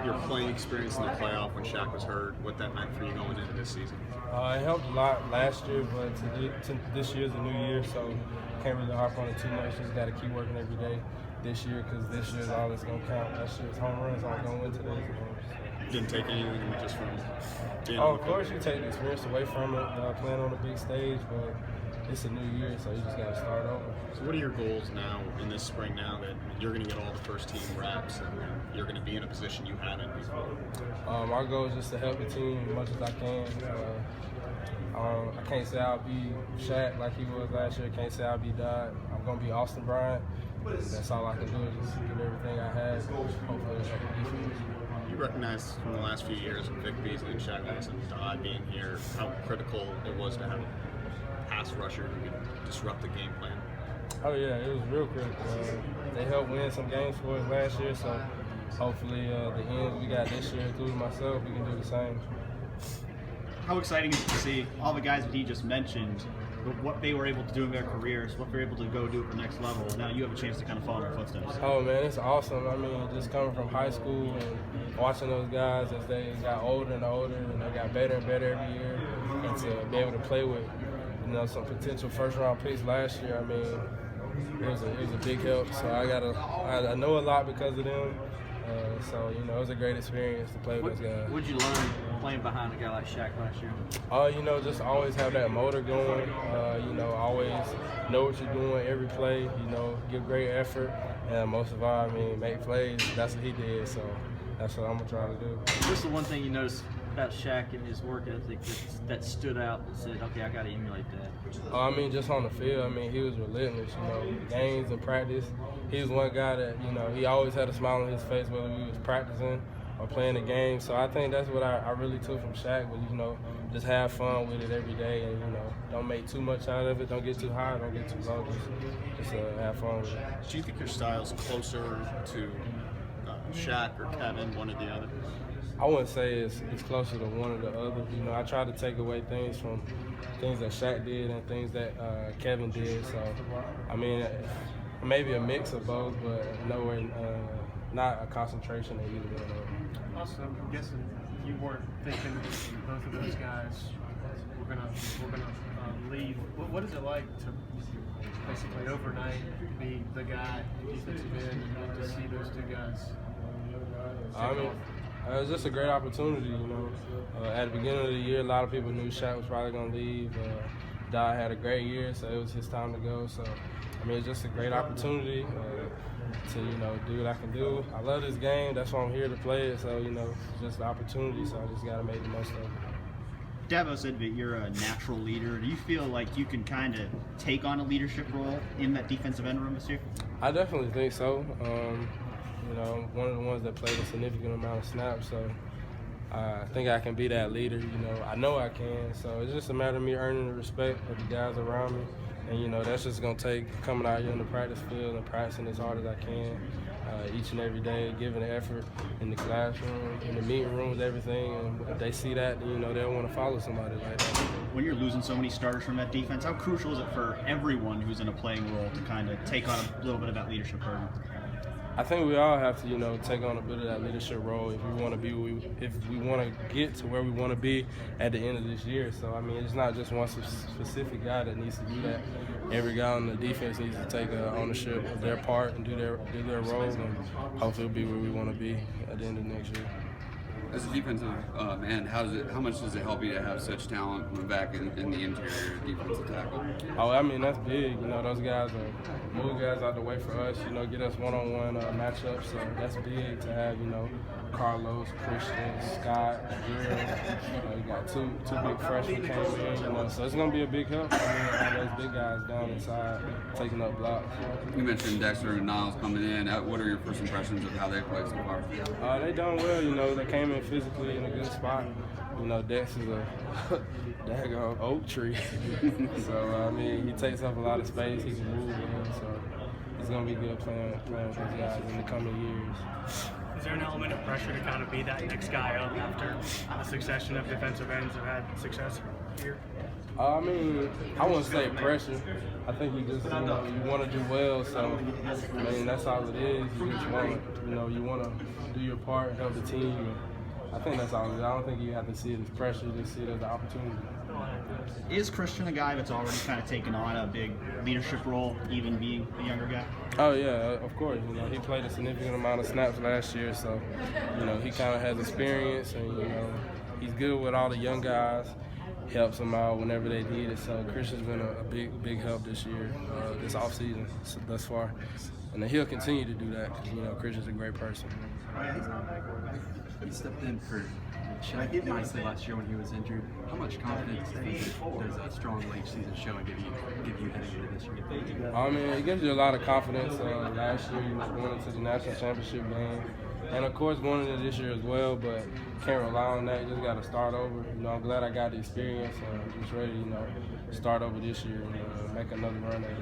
your playing experience in the playoff when Shaq was hurt, what that meant for you going into this season? It helped a lot last year, but this year's a new year, so can't really harp on it too much. Just got to keep working every day this year, because this year's all that's going to count. That year's home runs aren't going to win today's games. Didn't take anything just from of course you take the experience away from it, playing on a big stage, but it's a new year, so you just got to start over. So what are your goals now in this spring, now that you're going to get all the first team reps and you're going to be in a position you haven't before? Our goal is just to help the team as much as I can. I can't say I'll be Shaq like he was last year. Can't say I'll be Dodd. I'm going to be Austin Bryant. That's all I can do is just give everything I have. Hopefully it'll help the defense. You recognize from the last few years with Vic Beasley and Shaq Lawson and Dodd being here how critical it was to have a pass rusher who could disrupt the game plan. Oh yeah, it was real critical. They helped win some games for us last year, so hopefully the ends we got this year, including myself, we can do the same. How exciting is it to see all the guys that he just mentioned, what they were able to do in their careers, what they're able to go do at the next level? Now you have a chance to kind of follow in their footsteps. Oh man, it's awesome. I mean, just coming from high school and watching those guys as they got older and older and they got better and better every year, and to be able to play with some potential first-round picks last year. I mean, it was a big help. So I know a lot because of them. So it was a great experience to play with those guys. What did you learn playing behind a guy like Shaq last year? Just always have that motor going. Always know what you're doing every play. Give great effort, and most of all, make plays. That's what he did. So that's what I'm gonna try to do. What's the one thing you noticed about Shaq and his work ethic that stood out and said, okay, I got to emulate that? Just on the field, he was relentless, games and practice. He was one guy that, he always had a smile on his face whether we was practicing or playing the game. So I think that's what I really took from Shaq was, just have fun with it every day and, don't make too much out of it. Don't get too high, don't get too low. Just have fun with it. Do you think your style's closer to Shaq or Kevin, one or the other? I wouldn't say it's closer to one or the other. I try to take away things from things that Shaq did and things that Kevin did. So, maybe a mix of both, but nowhere, not a concentration of either one of them. Also, I'm guessing you weren't thinking both of those guys were gonna leave. What is it like to basically overnight be the guy defensive end and to see those two guys? It was just a great opportunity, At the beginning of the year, a lot of people knew Shaq was probably going to leave. Dodd had a great year, so it was his time to go. So, it's just a great opportunity to, do what I can do. I love this game. That's why I'm here to play it. So, it's just an opportunity, so I just got to make the most of it. Dabo said that you're a natural leader. Do you feel like you can kind of take on a leadership role in that defensive end room this year? I definitely think so. One of the ones that played a significant amount of snaps, so I think I can be that leader. I know I can. So it's just a matter of me earning the respect of the guys around me. And, that's just going to take coming out here in the practice field and practicing as hard as I can each and every day, giving the effort in the classroom, in the meeting rooms, everything. And if they see that, they'll want to follow somebody like that. When you're losing so many starters from that defense, how crucial is it for everyone who's in a playing role to kind of take on a little bit of that leadership burden? I think we all have to, take on a bit of that leadership role if we want to if we want to get to where we want to be at the end of this year. So it's not just one specific guy that needs to do that. Every guy on the defense needs to take ownership of their part and do their role, and hopefully we'll be where we want to be at the end of next year. As a defensive end, how much does it help you to have such talent coming back in the interior defensive tackle? That's big. Those guys are move guys out the way for us. Get us one-on-one matchups. So that's big to have. Carlos, Christian, Scott, Drill. You got two big freshmen came in. So it's gonna be a big help. All those big guys down inside taking up blocks. You mentioned Dexter and Niles coming in. What are your first impressions of how they played so far? They done well. They came in physically in a good spot. Dex is a daggone oak tree. So, he takes up a lot of space. He can move with him. So it's going to be good playing with those guys in the coming years. Is there an element of pressure to kind of be that next guy up after a succession of defensive ends have had success? here? I mean, I wouldn't say pressure. I think you just, you want to do well. So, I mean, that's all it is. You just want to, you want to do your part, help the team. And I think that's all it is. I don't think you have to see it as pressure. You just see it as an opportunity. Is Christian a guy that's already kind of taken on a big leadership role, even being a younger guy? Oh yeah, of course. He played a significant amount of snaps last year, so he kind of has experience, and he's good with all the young guys. Helps them out whenever they need it. So Christian's been a big help this year, this offseason thus far, and he'll continue to do that because Christian's a great person. He stepped in for Shaq nicely last year when he was injured. How much confidence does a strong late season show give you heading into this year? I mean, it gives you a lot of confidence. Last year, you was going into the national championship game, and of course going into this year as well. But can't rely on that. You just got to start over. I'm glad I got the experience. Just ready, start over this year and make another run at it.